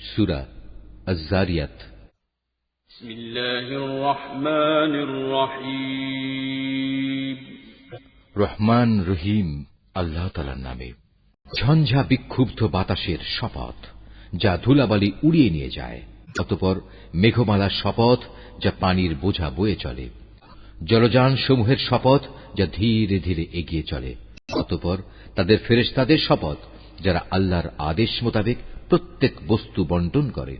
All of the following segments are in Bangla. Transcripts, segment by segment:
সূরা আয-যারিয়াত। বিসমিল্লাহির রহমানির রহিম। রহমান রহিম আল্লাহ তাআলার নামে। ঝঞ্ঝা বিক্ষুব্ধ বাতাসের শপথ, যা ধুলাবালি উড়িয়ে নিয়ে যায়। অতঃপর মেঘমালার শপথ, যা পানির বোঝা বয়ে চলে। জলযান সমূহের শপথ, যা ধীরে ধীরে এগিয়ে চলে। অতঃপর তাদের ফেরেশতাদের শপথ, যারা আল্লাহর আদেশ মোতাবেক প্রত্যেক বস্তু বন্টন করে।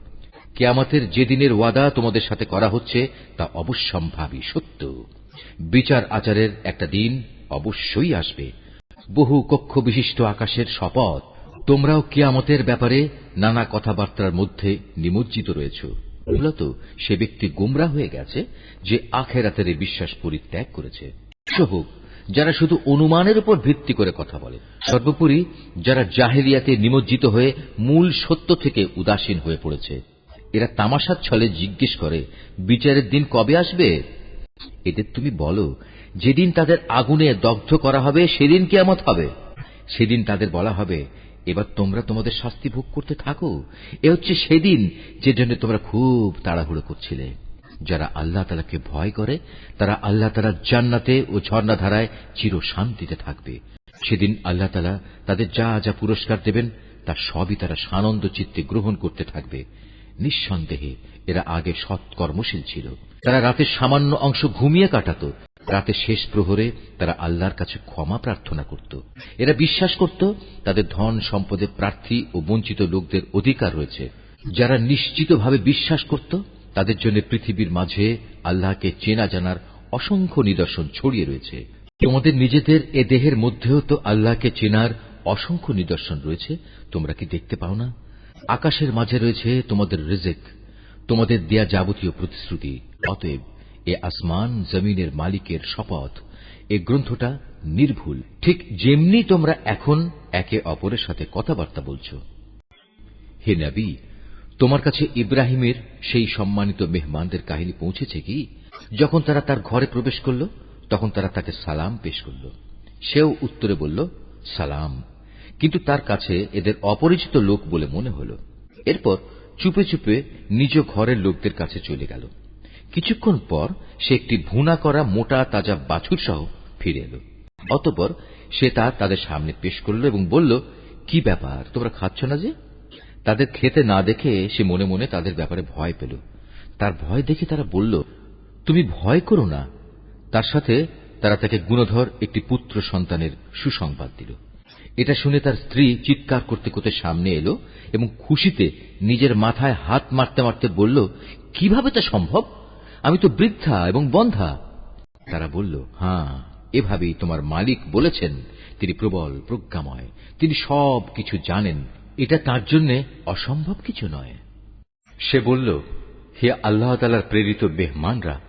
কিয়ামতের যে দিনের ওয়াদা তোমাদের সাথে করা হচ্ছে তা অবশ্যম্ভাবী সত্য। বিচার আচারের একটা দিন অবশ্যই আসবে। বহু কক্ষ বিশিষ্ট আকাশের শপথ, তোমরাও কিয়ামতের ব্যাপারে নানা কথাবার্তার মধ্যে নিমজ্জিত রয়েছ। মূলত সে ব্যক্তি গোমরা হয়ে গেছে যে আখিরাতের বিশ্বাস পরিত্যাগ করেছে। হোক যারা শুধু অনুমানের উপর ভিত্তি করে কথা বলে, সর্বোপরি যারা জাহেলিয়াতে নিমজ্জিত হয়ে মূল সত্য থেকে উদাসীন হয়ে পড়েছে। এরা তামাশার ছলে জিজ্ঞেস করে, বিচারের দিন কবে আসবে? এদের তুমি বলো, যেদিন তাদের আগুনে দগ্ধ করা হবে সেদিন কিয়ামত হবে। সেদিন তাদের বলা হবে, এবার তোমরা তোমাদের শাস্তি ভোগ করতে থাকো। এ হচ্ছে সেদিন যে জন্য তোমরা খুব তাড়াহুড়ো করছিলে। যারা আল্লাহ তাআলাকে ভয় করে তারা আল্লাহ তাআলার জান্নাতে ও ঝর্ণাধারায় চির শান্তিতে থাকবে। সেদিন আল্লাহ তাআলা তাদের যা যা পুরস্কার দেবেন তা সবই তারা সানন্দ চিত্তে গ্রহণ করতে থাকবে। নিঃসন্দেহে এরা আগে সৎকর্মশীল ছিল। তারা রাতের সামান্য অংশ ঘুমিয়ে কাটাত। রাতের শেষ প্রহরে তারা আল্লাহর কাছে ক্ষমা প্রার্থনা করত। এরা বিশ্বাস করত তাদের ধন সম্পদে প্রার্থী ও বঞ্চিত লোকদের অধিকার রয়েছে। যারা নিশ্চিতভাবে বিশ্বাস করত তাদের জন্য পৃথিবীর মাঝে আল্লাহকে চেনা জানার অসংখ্য নিদর্শন ছড়িয়ে রয়েছে। তোমাদের নিজেদের এ দেহের মধ্যেও তো আল্লাহকে চেনার অসংখ্য নিদর্শন রয়েছে। তোমরা কি দেখতে পাও না? আকাশের মাঝে রয়েছে তোমাদের রিজিক, তোমাদের দেয়া যাবতীয় প্রতিশ্রুতি। অতএব এ আসমান জমিনের মালিকের শপথ, এ গ্রন্থটা নির্ভুল, ঠিক যেমনি তোমরা এখন একে অপরের সাথে কথাবার্তা বলছ। হে নবী, তোমার কাছে ইব্রাহিমের সেই সম্মানিত মেহমানদের কাহিনী পৌঁছেছে কি? যখন তারা তার ঘরে প্রবেশ করল তখন তারা তাকে সালাম পেশ করল। সেও উত্তরে বলল, সালাম। কিন্তু তার কাছে এদের অপরিচিত লোক বলে মনে হল। এরপর চুপে চুপে নিজ ঘরের লোকদের কাছে চলে গেল। কিছুক্ষণ পর সে একটি ভুনা করা মোটা তাজা বাছুর সহ ফিরে এলো। অতঃপর সে তা তাদের সামনে পেশ করল এবং বলল, কি ব্যাপার, তোমরা খাচ্ছ না যে? তাদের খেতে না দেখে সে মনে মনে তাদের ব্যাপারে ভয় পেল। তার ভয় দেখে তারা বলল, তুমি ভয় করো না। তার সাথে তারা তাকে গুণধর একটি পুত্র সন্তানের সুসংবাদ দিল। এটা শুনে তার স্ত্রী চিৎকার করতে করতে সামনে এলো এবং খুশিতে নিজের মাথায় হাত মারতে মারতে বলল, কিভাবে তা সম্ভব? আমি তো বৃদ্ধা এবং বন্ধ্যা। তারা বলল, হ্যাঁ, এভাবেই তোমার মালিক বলেছেন। তিনি প্রবল প্রজ্ঞাময়, তিনি সব কিছু জানেন। এটা তার জন্য অসম্ভব কিছু নয়। সে বলল, হে আল্লাহ তাআলার প্রেরিত মেহমানরা,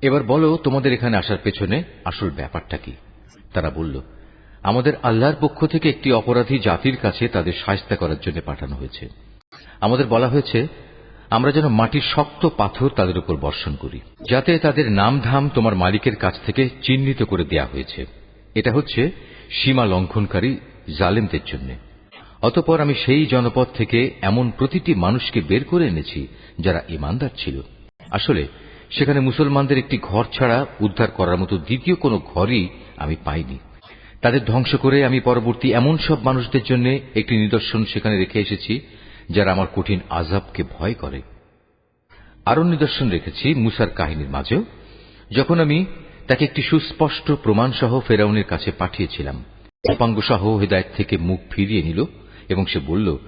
এবার বলো তোমাদের এখানে আসার পেছনে আসল ব্যাপারটা কি? তারা বলল, আমাদের আল্লাহর পক্ষ থেকে একটি অপরাধী জাতির কাছে তাদের শায়েস্তা করার জন্য পাঠানো হয়েছে। আমাদের বলা হয়েছে আমরা যেন মাটির শক্ত পাথর তাদের উপর বর্ষণ করি, যাতে তাদের নামধাম তোমার মালিকের কাছ থেকে চিহ্নিত করে দেয়া হয়েছে। এটা হচ্ছে সীমা লঙ্ঘনকারী জালেমদের জন্য। অতঃপর আমি সেই জনপদ থেকে এমন প্রতিটি মানুষকে বের করে এনেছি যারা ঈমানদার ছিল। আসলে সেখানে মুসলমানদের একটি ঘর ছাড়া উদ্ধার করার মতো দ্বিতীয় কোনো ঘরই আমি পাইনি। তাদের ধ্বংস করে আমি পরবর্তী এমন সব মানুষদের জন্য একটি নিদর্শন সেখানে রেখে এসেছি যারা আমার কঠিন আযাবকে ভয় করে। আরো নিদর্শন রেখেছি মুসার কাহিনীর মাঝেও, যখন আমি তাকে একটি সুস্পষ্ট প্রমাণ সহ ফেরাউনের কাছে পাঠিয়েছিলাম। উপাঙ্গ সহ হিদায়াত থেকে মুখ ফিরিয়ে নিল এবং সে বলল,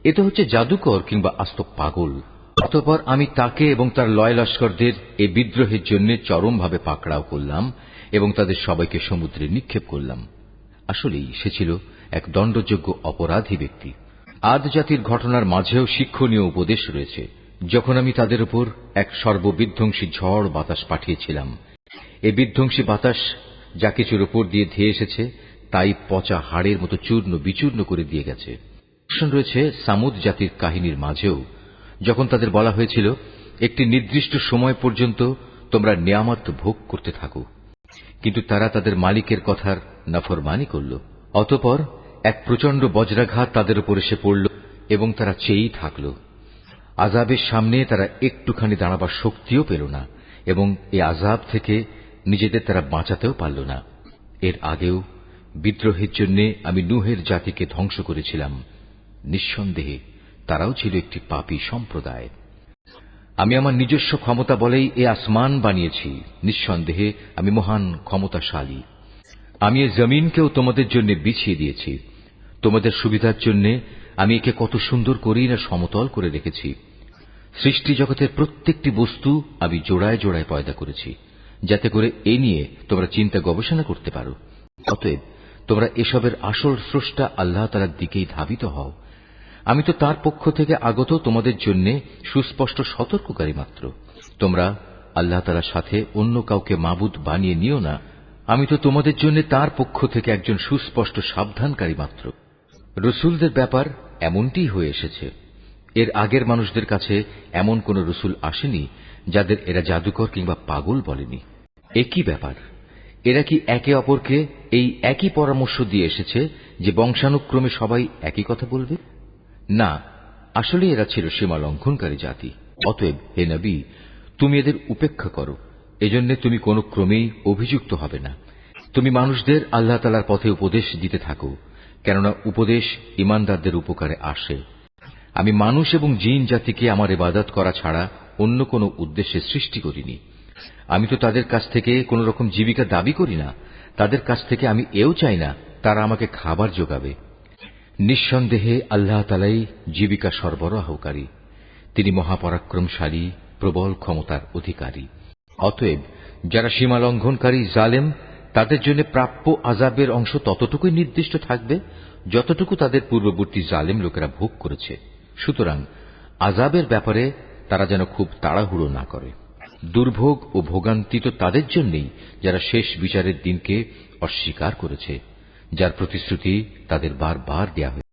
এ তো হচ্ছে জাদুকর কিংবা আস্ত পাগল। অতঃপর আমি তাকে এবং তার লয় লস্করদের এই বিদ্রোহের জন্য চরমভাবে পাকড়াও করলাম এবং তাদের সবাইকে সমুদ্রে নিক্ষেপ করলাম। আসলেই সে ছিল এক দণ্ডযোগ্য অপরাধী ব্যক্তি। আদ জাতির ঘটনার মাঝেও শিক্ষণীয় উপদেশ রয়েছে। যখন আমি তাদের উপর এক সর্ববিধ্বংসী ঝড় বাতাস পাঠিয়েছিলাম, এই বিধ্বংসী বাতাস যা কিছুর উপর দিয়ে ধেয়ে এসেছে তাই পচা হাড়ের মতো চূর্ণ বিচূর্ণ করে দিয়ে গেছে। রয়েছে সামুদ জাতির কাহিনীর মাঝেও, যখন তাদের বলা হয়েছিল একটি নির্দিষ্ট সময় পর্যন্ত তোমরা নিয়ামত ভোগ করতে থাকো, কিন্তু তারা তাদের মালিকের কথার নাফরমানি করল। অতঃপর এক প্রচন্ড বজ্রাঘাত তাদের উপর এসে পড়ল এবং তারা চেয়েই থাকল। আযাবের সামনে তারা একটুখানি দাঁড়াবার শক্তিও পেল না এবং এই আযাব থেকে নিজেদের তারা বাঁচাতেও পারল না। এর আগেও বিদ্রোহের জন্য আমি নূহের জাতিকে ধ্বংস করেছিলাম। নিঃসন্দেহে তারাও ছিল একটি পাপী সম্প্রদায়। আমি আমার নিজস্ব ক্ষমতা বলেই এ আসমান বানিয়েছি। নিঃসন্দেহে আমি মহান ক্ষমতাশালী। আমি এ জমিনকেও তোমাদের জন্য বিছিয়ে দিয়েছি। তোমাদের সুবিধার জন্য আমি একে কত সুন্দর করেই না সমতল করে রেখেছি। সৃষ্টি জগতের প্রত্যেকটি বস্তু আমি জোড়ায় জোড়ায় পয়দা করেছি, যাতে করে এ নিয়ে তোমরা চিন্তা গবেষণা করতে পারো। অতএব তোমরা এসবের আসল স্রষ্টা আল্লাহ তাআলার দিকেই ধাবিত হও। আমি তো তার পক্ষ থেকে আগত তোমাদের জন্য সুস্পষ্ট সতর্ককারী মাত্র। তোমরা আল্লাহ তাআলার সাথে অন্য কাউকে মাবুদ বানিয়ে নিও না। আমি তো তোমাদের জন্য তার পক্ষ থেকে একজন সুস্পষ্ট সাবধানকারী মাত্র। রসুলদের ব্যাপার এমনটিই হয়ে এসেছে। এর আগের মানুষদের কাছে এমন কোন রসুল আসেনি যাদের এরা জাদুকর কিংবা পাগল বলেনি। একই ব্যাপার, এরা কি একে অপরকে এই একই পরামর্শ দিয়ে এসেছে যে বংশানুক্রমে সবাই একই কথা বলবে? না, আসলে এরা ছিল সীমা লঙ্ঘনকারী জাতি। অতএব হে নবী, তুমি এদের উপেক্ষা করো। এজন্য তুমি কোন ক্রমেই অভিযুক্ত হবে না। তুমি মানুষদের আল্লাহ তাআলার পথে উপদেশ দিতে থাকো, কেননা উপদেশ ঈমানদারদের উপকারে আসে। আমি মানুষ এবং জিন জাতিকে আমার ইবাদত করা ছাড়া অন্য কোন উদ্দেশ্যে সৃষ্টি করিনি। আমি তো তাদের কাছ থেকে কোন রকম জীবিকা দাবি করি না। তাদের কাছ থেকে আমি এও চাই না তারা আমাকে খাবার যোগাবে। নিঃসন্দেহে আল্লাহ তাআলাই জীবিকা সরবরাহকারী। তিনি মহাপরাক্রমশালী, প্রবল ক্ষমতার অধিকারী। অতএব যারা সীমা লঙ্ঘনকারী জালেম, তাদের জন্য প্রাপ্য আযাবের অংশ ততটুকুই নির্দিষ্ট থাকবে যতটুকু তাদের পূর্ববর্তী জালেম লোকেরা ভোগ করেছে। সুতরাং আযাবের ব্যাপারে তারা যেন খুব তাড়াহুড়ো না করে। দুর্ভোগ ও ভোগান্তি তো তাদের জন্যই যারা শেষ বিচারের দিনকে অস্বীকার করেছে, যার প্রতিশ্রুতি তাদের বারবার দেয়া হয়েছে।